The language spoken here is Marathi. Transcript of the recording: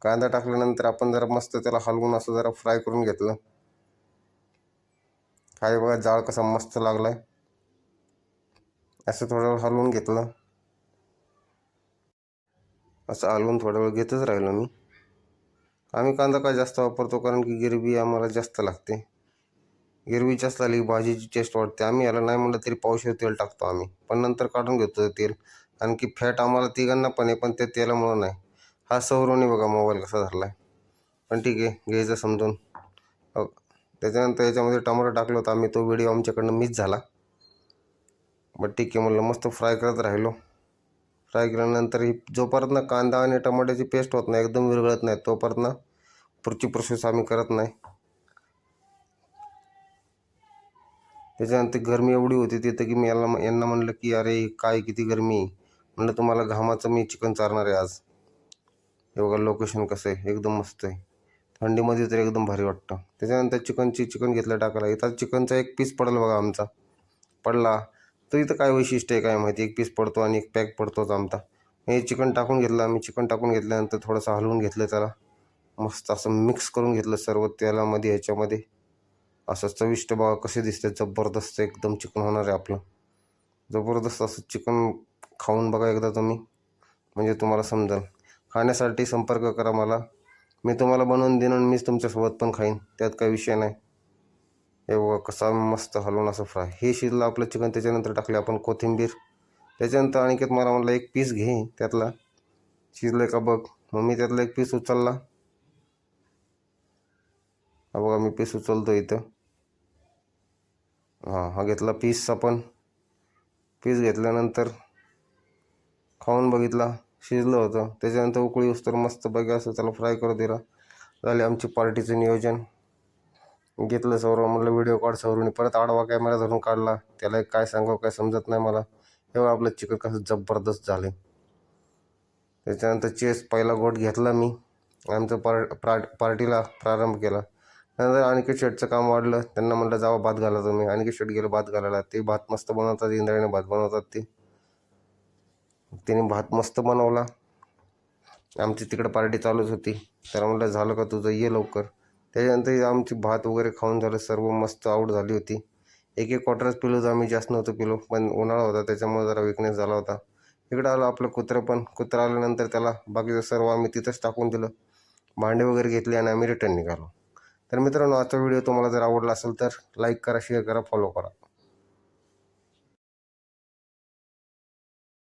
कांदा टाकल्यानंतर आपण जरा मस्त त्याला हलवून असं जरा फ्राय करून घेतलं. खाली बघा जाळ कसा मस्त लागलाय. असं थोडं वेळ हलवून घेतलं. असं हलवून थोडा वेळ घेतच राहिलो मी. आम्ही कांदा काय जास्त वापरतो कारण की गिरवी आम्हाला जास्त लागते. गिरवी जास्त आली भाजीची टेस्ट वाढते. आम्ही याला नाही म्हटलं तरी पावशेर तेल टाकतो आम्ही, पण नंतर काढून घेतो तेल. आणखी फॅट आम्हाला तिघांना पण आहे, पण ते तेलामुळं नाही. हा सौरवणी बघा मोबाईल कसा धरलाय, पण ठीक आहे घ्यायचं समजून. त्याच्यानंतर याच्यामध्ये टमाटर टाकलं होतं आम्ही, तो व्हिडिओ आमच्याकडनं मिस झाला. बट ठीक आहे म्हणलं, मस्त फ्राय करत राहिलो. फ्राय केल्यानंतर ही जोपर्यंत कांदा आणि टमाट्याची पेस्ट होत नाही, एकदम विरघळत नाही, तोपर्यंत पुढची प्रोसेस आम्ही करत नाही. त्याच्यानंतर गरमी एवढी होती तिथं की मी यांना म्हणलं की अरे काय किती गरमी आहे. म्हणलं तुम्हाला घामाचं मी चिकन चारणार आहे आज. हे बघा लोकेशन कसं आहे, एकदम मस्त आहे. थंडीमध्ये तर एकदम भारी वाटतं. त्याच्यानंतर चिकन घेतलं टाकायला. इथं चिकनचा एक पीस पडला बघा आमचा, पडला. तर इथं काय वैशिष्ट्य आहे काय माहिती, एक पीस पडतो आणि एक पॅक पडतोच आमचा. हे चिकन टाकून घेतलं आम्ही. चिकन टाकून घेतल्यानंतर थोडंसं हलवून घेतलं त्याला. मस्त असं मिक्स करून घेतलं सर्व तेलामध्ये ह्याच्यामध्ये. असं चविष्ट बघा कसे दिसते, जबरदस्त एकदम चिकन होणार आहे आपलं. जबरदस्त असं चिकन खाऊन बघा एकदा तुम्ही, म्हणजे तुम्हाला समजेल. खाण्यासाठी संपर्क करा मला, मी तुम्हाला बनवून देईन आणि मीच तुमच्यासोबत पण खाईन, त्यात काही विषय नाही. हे बघा कसा मस्त हलवून असं फ्राय. हे शिजलं आपलं चिकन. त्याच्यानंतर टाकले आपण कोथिंबीर. त्याच्यानंतर अनिकेत मला म्हणलं एक पीस घे त्यातला, शिजलं का बघ. मग मी त्यातला एक पीस उचलला. हा बघा मी पीस उचलतो इथं. हा घेतला पीस आपण. पीस घेतल्यानंतर खाऊन बघितला, शिजलं होतं. त्याच्यानंतर उकळी येऊस्तोवर मस्त बघा असं त्याला फ्राय करू दिला. झाले आमची पार्टीचं नियोजन. घेतलं सौरव, म्हणलं व्हिडिओ काढ. सौरवने परत आडवा कॅमेरा धरून काढला. त्याला काय सांगावं काय समजत नाही मला. तेव्हा आपलं चिकन कसं जबरदस्त झालं. त्याच्यानंतर पहिला गोट घेतला मी. आमचं पार्टीला प्रारंभ केला. नंतर अनिकेत शेटचं काम वाढलं. त्यांना म्हटलं जावा भात घाला तुम्ही. अनिकेत शेट गेलं भात घालायला. ते भात मस्त बनवतात, इंद्रायणी भात बनवतात ते. तिने भात मस्त बनवला. आमची तिकडे पार्टी चालूच होती. तर म्हटलं झालं का तुझं, ये लवकर. त्याच्यानंतर आमची भात वगैरे खाऊन झालं, सर्व मस्त आऊट झाली होती. एक क्वार्टरच पिलो होतं आम्ही, जास्त नव्हतं पिलो, पण उन्हाळा होता त्याच्यामुळे जरा विकनेस झाला होता. इकडं आलं आपलं कुत्रं पण. कुत्रं आल्यानंतर त्याला बाकीचं सर्व आम्ही तिथंच टाकून दिलं. भांडे वगैरे घेतले आणि आम्ही रिटर्न निघालो. तर मित्रांनो, आजचा व्हिडिओ तुम्हाला जर आवडला असेल तर लाईक करा, शेअर करा, फॉलो करा.